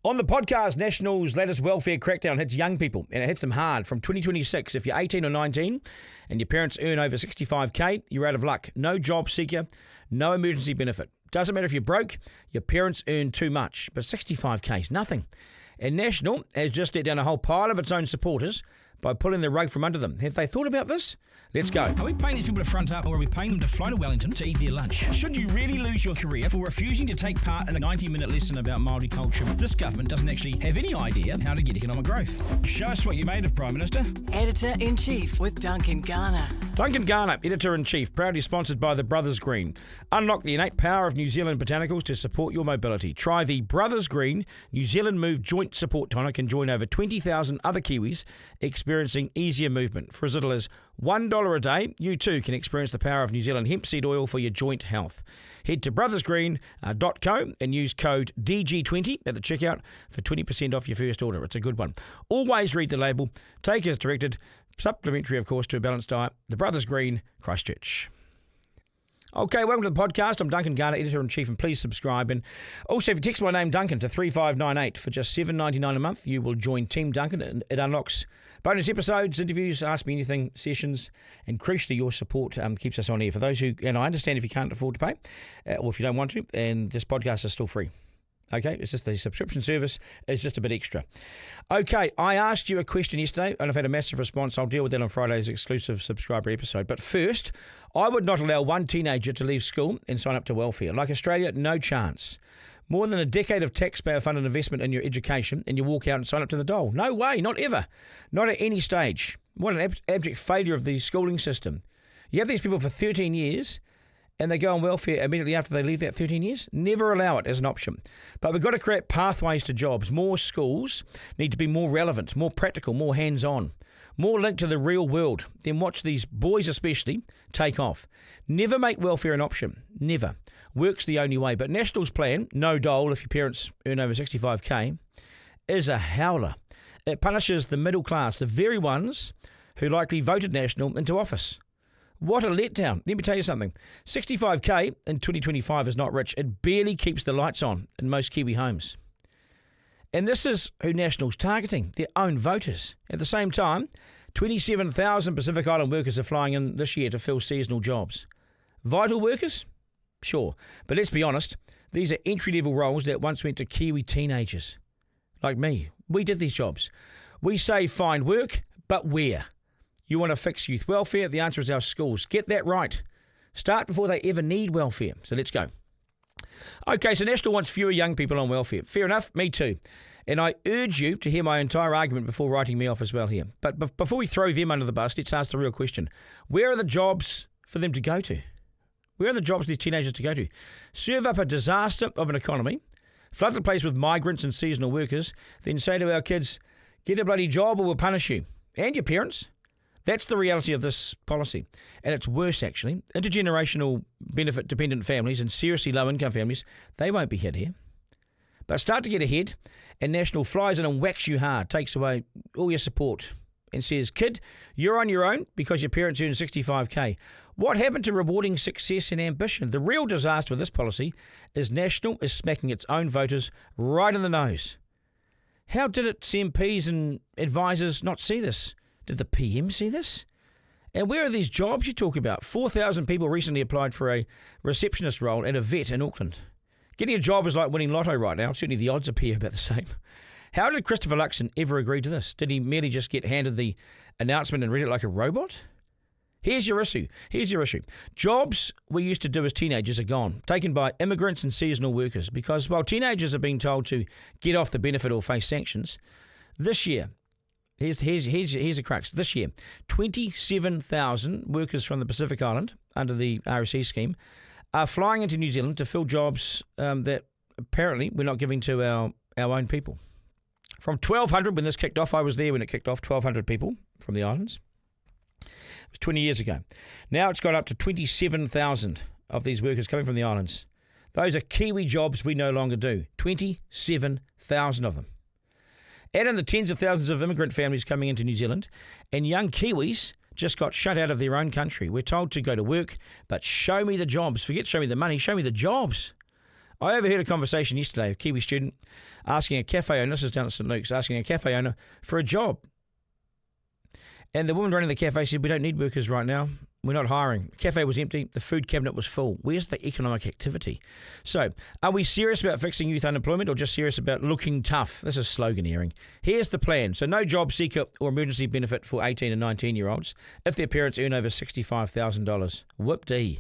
On the podcast, National's latest welfare crackdown hits young people, and it hits them hard. From 2026, if you're 18 or 19 and your parents earn over 65K, you're out of luck. No job seeker, no emergency benefit. Doesn't matter if you're broke, your parents earn too much, but 65K is nothing. And National has just let down a whole pile of its own supporters by pulling the rug from under them. Have they thought about this? Let's go. Are we paying these people to front up, or are we paying them to fly to Wellington to eat their lunch? Should you really lose your career for refusing to take part in a 90-minute lesson about Māori culture? This government doesn't actually have any idea how to get economic growth. Show us what you made of, Prime Minister. Editor-in-Chief with Duncan Garner. Duncan Garner, Editor-in-Chief, proudly sponsored by the Brothers Green. Unlock the innate power of New Zealand botanicals to support your mobility. Try the Brothers Green New Zealand Move Joint Support Tonic and join over 20,000 other Kiwis experiencing easier movement. For as little as $1 a day, you too can experience the power of New Zealand hemp seed oil for your joint health. Head to brothersgreen.co and use code DG20 at the checkout for 20% off your first order. It's a good one. Always read the label. Take as directed. Supplementary, of course, to a balanced diet. The Brothers Green, Christchurch. Okay, welcome to the podcast. I'm Duncan Garner, Editor-in-Chief, and please subscribe. And also, if you text my name, Duncan, to 3598 for just $7.99 a month, you will join Team Duncan, and it unlocks bonus episodes, interviews, Ask Me Anything sessions, and crucially, your support keeps us on air. For those who, and I understand if you can't afford to pay, or if you don't want to, and this podcast is still free. Okay, it's just the subscription service is just a bit extra. Okay, I asked you a question yesterday and I've had a massive response. I'll deal with that on Friday's exclusive subscriber episode. But first, I would not allow one teenager to leave school and sign up to welfare. Like Australia, no chance. More than a decade of taxpayer-funded investment in your education and you walk out and sign up to the dole. No way, not ever. Not at any stage. What an abject failure of the schooling system. You have these people for 13 years and they go on welfare immediately after they leave that 13 years? Never allow it as an option. But we've got to create pathways to jobs. More schools need to be more relevant, more practical, more hands-on, more linked to the real world. Then watch these boys especially take off. Never make welfare an option. Never. Work's the only way. But National's plan, no dole if your parents earn over 65K, is a howler. It punishes the middle class, the very ones who likely voted National into office. What a letdown. Let me tell you something. 65K in 2025 is not rich. It barely keeps the lights on in most Kiwi homes. And this is who National's targeting, their own voters. At the same time, 27,000 Pacific Island workers are flying in this year to fill seasonal jobs. Vital workers? Sure. But let's be honest, these are entry-level roles that once went to Kiwi teenagers. Like me. We did these jobs. We say find work, but where? You want to fix youth welfare? The answer is our schools. Get that right. Start before they ever need welfare. So let's go. Okay, so National wants fewer young people on welfare. Fair enough, me too. And I urge you to hear my entire argument before writing me off as well here. But before we throw them under the bus, let's ask the real question. Where are the jobs for them to go to? Where are the jobs for these teenagers to go to? Serve up a disaster of an economy, flood the place with migrants and seasonal workers, then say to our kids, get a bloody job or we'll punish you. And your parents. That's the reality of this policy. And it's worse, actually. Intergenerational benefit-dependent families and seriously low-income families, they won't be hit here. But start to get ahead, and National flies in and whacks you hard, takes away all your support, and says, kid, you're on your own because your parents earn 65K. What happened to rewarding success and ambition? The real disaster with this policy is National is smacking its own voters right in the nose. How did its MPs and advisors not see this? Did the PM see this? And where are these jobs you talk about? 4,000 people recently applied for a receptionist role at a vet in Auckland. Getting a job is like winning lotto right now. Certainly the odds appear about the same. How did Christopher Luxon ever agree to this? Did he merely just get handed the announcement and read it like a robot? Here's your issue. Jobs we used to do as teenagers are gone, taken by immigrants and seasonal workers. Because while teenagers are being told to get off the benefit or face sanctions, this year, Here's a crux. This year, 27,000 workers from the Pacific Island under the RSE scheme are flying into New Zealand to fill jobs that apparently we're not giving to our own people. From 1,200 when this kicked off, I was there when it kicked off, 1,200 people from the islands. It was 20 years ago. Now it's got up to 27,000 of these workers coming from the islands. Those are Kiwi jobs we no longer do. 27,000 of them. Add in the tens of thousands of immigrant families coming into New Zealand, and young Kiwis just got shut out of their own country. We're told to go to work, but show me the jobs. Forget show me the money, show me the jobs. I overheard a conversation yesterday, a Kiwi student asking a cafe owner, this is down at St Luke's, asking a cafe owner for a job. And the woman running the cafe said, we don't need workers right now. We're not hiring. The cafe was empty. The food cabinet was full. Where's the economic activity? So, are we serious about fixing youth unemployment or just serious about looking tough? This is sloganeering. Here's the plan. So, no job seeker or emergency benefit for 18 and 19-year-olds if their parents earn over $65,000. Whoop-dee.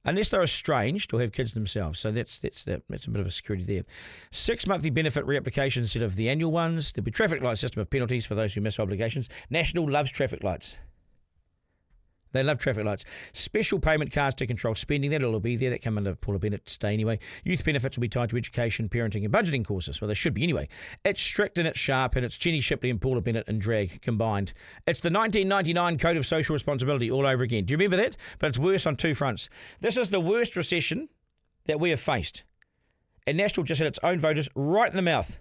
Unless they're estranged or have kids themselves. So that's a bit of a security there. 6 monthly benefit reapplications instead of the annual ones. There'll be traffic light system of penalties for those who miss obligations. National loves traffic lights. They love traffic lights. Special payment cards to control spending. That'll all be there. That come under Paula Bennett today anyway. Youth benefits will be tied to education, parenting and budgeting courses. Well, they should be anyway. It's strict and it's sharp and it's Jenny Shipley and Paula Bennett and drag combined. It's the 1999 Code of Social Responsibility all over again. Do you remember that? But it's worse on two fronts. This is the worst recession that we have faced. And National just had its own voters right in the mouth.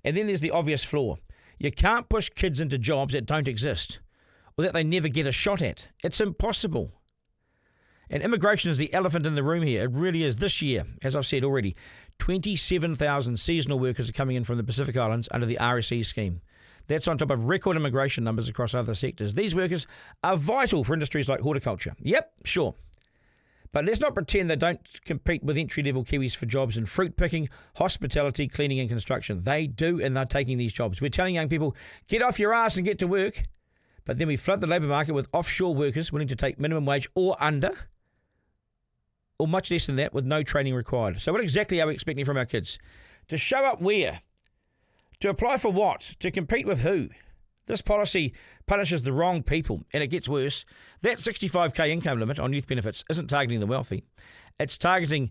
And then there's the obvious flaw. You can't push kids into jobs that don't exist, or that they never get a shot at. It's impossible. And immigration is the elephant in the room here. It really is. This year, as I've said already, 27,000 seasonal workers are coming in from the Pacific Islands under the RSE scheme. That's on top of record immigration numbers across other sectors. These workers are vital for industries like horticulture. Yep, sure. But let's not pretend they don't compete with entry-level Kiwis for jobs in fruit picking, hospitality, cleaning and construction. They do, and they're taking these jobs. We're telling young people, get off your ass and get to work. But then we flood the labour market with offshore workers willing to take minimum wage or under, or much less than that, with no training required. So what exactly are we expecting from our kids? To show up where? To apply for what? To compete with who? This policy punishes the wrong people, and it gets worse. That 65k income limit on youth benefits isn't targeting the wealthy. It's targeting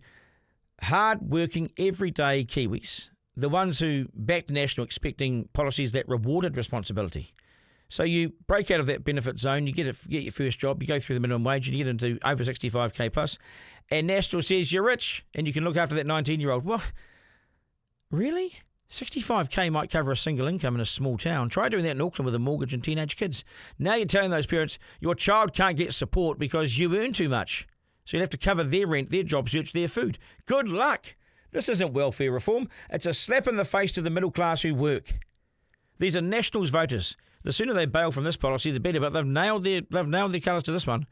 hard-working, everyday Kiwis, the ones who backed National expecting policies that rewarded responsibility. So you break out of that benefit zone, you get your first job, you go through the minimum wage and you get into over 65k plus, and National says you're rich and you can look after that 19-year-old. Well, really? 65k might cover a single income in a small town. Try doing that in Auckland with a mortgage and teenage kids. Now you're telling those parents your child can't get support because you earn too much. So you'll have to cover their rent, their job search, their food. Good luck. This isn't welfare reform. It's a slap in the face to the middle class who work. These are Nationals voters. The sooner they bail from this policy, the better. But they've nailed their colours to this one.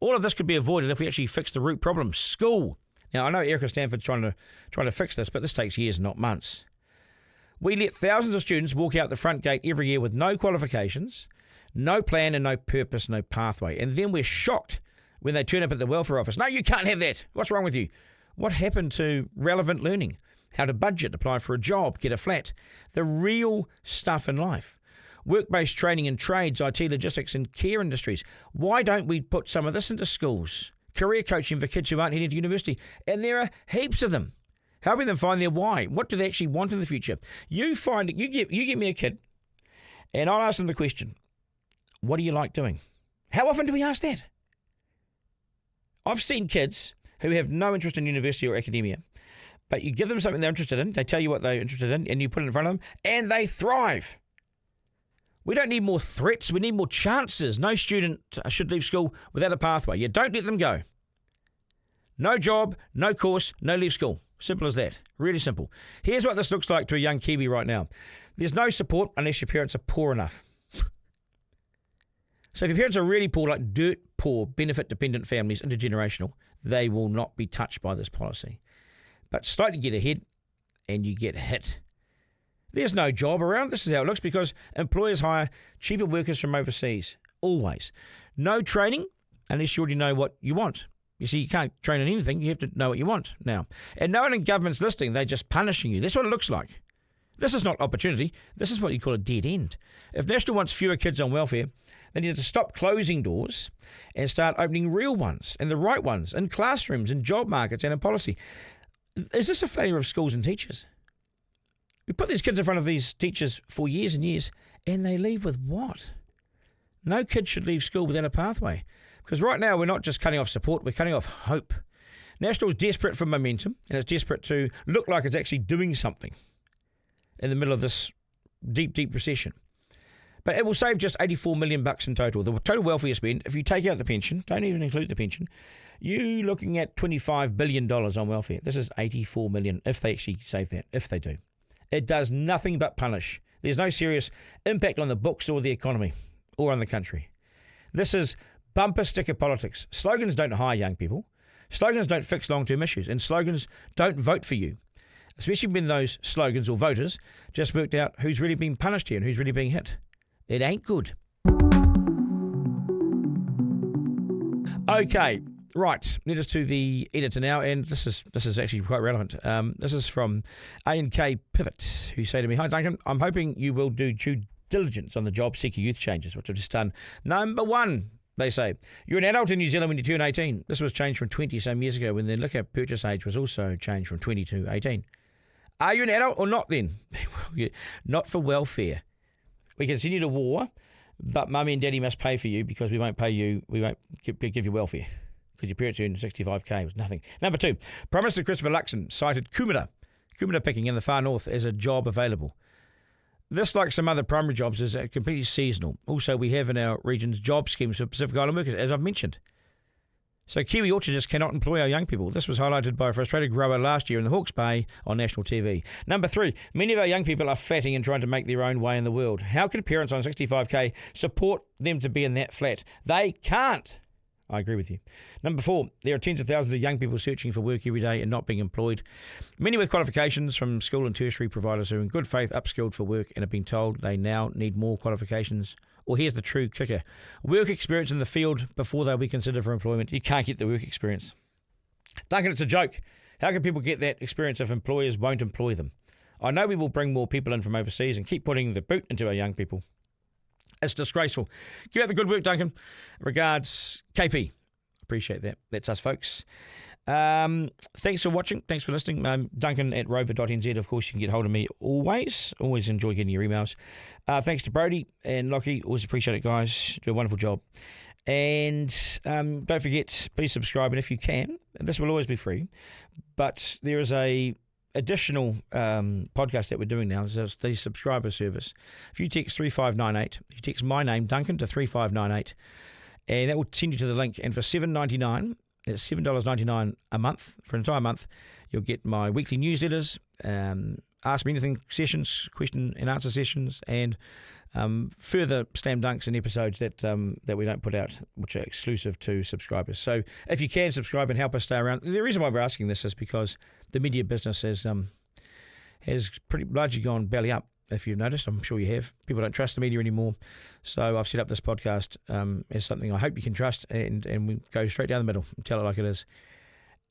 All of this could be avoided if we actually fix the root problem: school. Now I know Erica Stanford's trying to fix this, but this takes years, not months. We let thousands of students walk out the front gate every year with no qualifications, no plan, and no purpose, no pathway. And then we're shocked when they turn up at the welfare office. No, you can't have that. What's wrong with you? What happened to relevant learning? How to budget, apply for a job, get a flat? The real stuff in life. Work-based training in trades, IT, logistics and care industries. Why don't we put some of this into schools? Career coaching for kids who aren't heading to university. And there are heaps of them. Helping them find their why. What do they actually want in the future? You give me a kid and I'll ask them the question, what do you like doing? How often do we ask that? I've seen kids who have no interest in university or academia, but you give them something they're interested in, they tell you what they're interested in, and you put it in front of them, and they thrive. We don't need more threats, we need more chances. No student should leave school without a pathway. You don't let them go. No job, no course, no leave school. Simple as that. Really simple. Here's what this looks like to a young Kiwi right now. There's no support unless your parents are poor enough. So if your parents are really poor, like dirt poor, benefit-dependent families, intergenerational, they will not be touched by this policy. But slightly get ahead and you get hit. There's no job around. This is how it looks because employers hire cheaper workers from overseas. Always. No training unless you already know what you want. You see, you can't train on anything. You have to know what you want now. And no one in government's listening. They're just punishing you. That's what it looks like. This is not opportunity. This is what you call a dead end. If National wants fewer kids on welfare, they need to stop closing doors and start opening real ones and the right ones in classrooms, in job markets and in policy. Is this a failure of schools and teachers? We put these kids in front of these teachers for years and years, and they leave with what? No kid should leave school without a pathway. Because right now we're not just cutting off support, we're cutting off hope. National is desperate for momentum, and it's desperate to look like it's actually doing something in the middle of this deep, deep recession. But it will save just $84 million in total. The total welfare spend, if you take out the pension, don't even include the pension, you're looking at $25 billion on welfare. This is $84 million if they actually save that, if they do. It does nothing but punish. There's no serious impact on the books or the economy or on the country. This is bumper sticker politics. Slogans don't hire young people. Slogans don't fix long-term issues. And slogans don't vote for you. Especially when those slogans or voters just worked out who's really being punished here and who's really being hit. It ain't good. Okay, right. Let us to the editor now, and this is actually quite relevant. This is from A&K Pivot, who say to me, "Hi Duncan, I'm hoping you will do due diligence on the job seeker youth changes, which I've just done. Number one, they say, you're an adult in New Zealand when you turn 18. This was changed from 20 some years ago when the liquor purchase age was also changed from 20 to 18. Are you an adult or not then? Not for welfare. We continue the war, but mummy and daddy must pay for you because we won't pay you, we won't give you welfare because your parents earned 65k, it was nothing. Number two, Prime Minister Christopher Luxon cited kumara picking in the far north as a job available. This, like some other primary jobs, is completely seasonal. Also, we have in our regions job schemes for Pacific Island workers, as I've mentioned. So Kiwi orchardists cannot employ our young people. This was highlighted by a frustrated grower last year in the Hawke's Bay on national TV. Number three, many of our young people are flatting and trying to make their own way in the world. How can parents on 65k support them to be in that flat? They can't. I agree with you. Number four, there are tens of thousands of young people searching for work every day and not being employed. Many with qualifications from school and tertiary providers who are in good faith upskilled for work and have been told they now need more qualifications. Or here's the true kicker. Work experience in the field before they'll be considered for employment. You can't get the work experience. Duncan, it's a joke. How can people get that experience if employers won't employ them? I know we will bring more people in from overseas and keep putting the boot into our young people. It's disgraceful. Keep up the good work, Duncan. Regards, KP. Appreciate that. That's us, folks. Thanks for watching. Thanks for listening. Duncan at rover.nz. Of course, you can get hold of me always. Always enjoy getting your emails. Thanks to Brody and Lockie. Always appreciate it, guys. Do a wonderful job. And don't forget, please subscribe. And if you can, this will always be free. But there is a additional podcast that we're doing now. It's the subscriber service. If you text 3598, you text my name, Duncan, to 3598, and that will send you to the link. And for $7.99, it's $7.99 a month, for an entire month, you'll get my weekly newsletters, Ask Me Anything sessions, question and answer sessions, and further slam dunks and episodes that we don't put out, which are exclusive to subscribers. So if you can subscribe and help us stay around. The reason why we're asking this is because the media business has pretty largely gone belly up, if you've noticed. I'm sure you have. People don't trust the media anymore. So I've set up this podcast as something I hope you can trust, and we go straight down the middle and tell it like it is.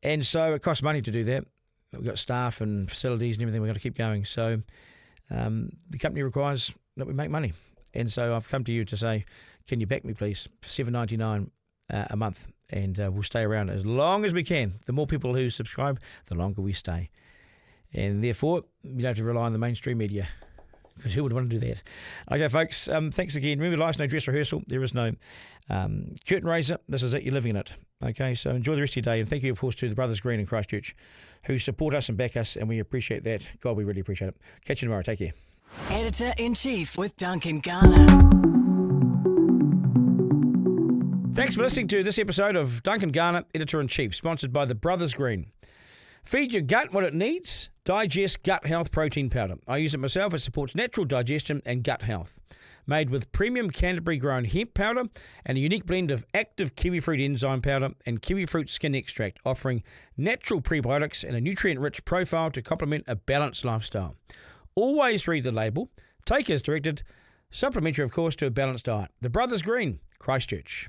And so it costs money to do that. We've got staff and facilities and everything we've got to keep going. So the company requires that we make money. And so I've come to you to say, can you back me, please, for $7.99 a month? And we'll stay around as long as we can. The more people who subscribe, the longer we stay. And therefore, you don't have to rely on the mainstream media, because who would want to do that? Okay, folks, thanks again. Remember, life's no dress rehearsal. There is no curtain raiser. This is it. You're living in it. Okay, so enjoy the rest of your day. And thank you, of course, to the Brothers Green in Christchurch who support us and back us, and we appreciate that. God, we really appreciate it. Catch you tomorrow. Take care. Editor-in-Chief with Duncan Garner. Thanks for listening to this episode of Duncan Garner, Editor-in-Chief, sponsored by the Brothers Green. Feed your gut what it needs. Digest Gut Health Protein Powder. I use it myself. It supports natural digestion and gut health. Made with premium Canterbury-grown hemp powder and a unique blend of active kiwi fruit enzyme powder and kiwi fruit skin extract, offering natural prebiotics and a nutrient-rich profile to complement a balanced lifestyle. Always read the label. Take as directed. Supplementary, of course, to a balanced diet. The Brothers Green, Christchurch.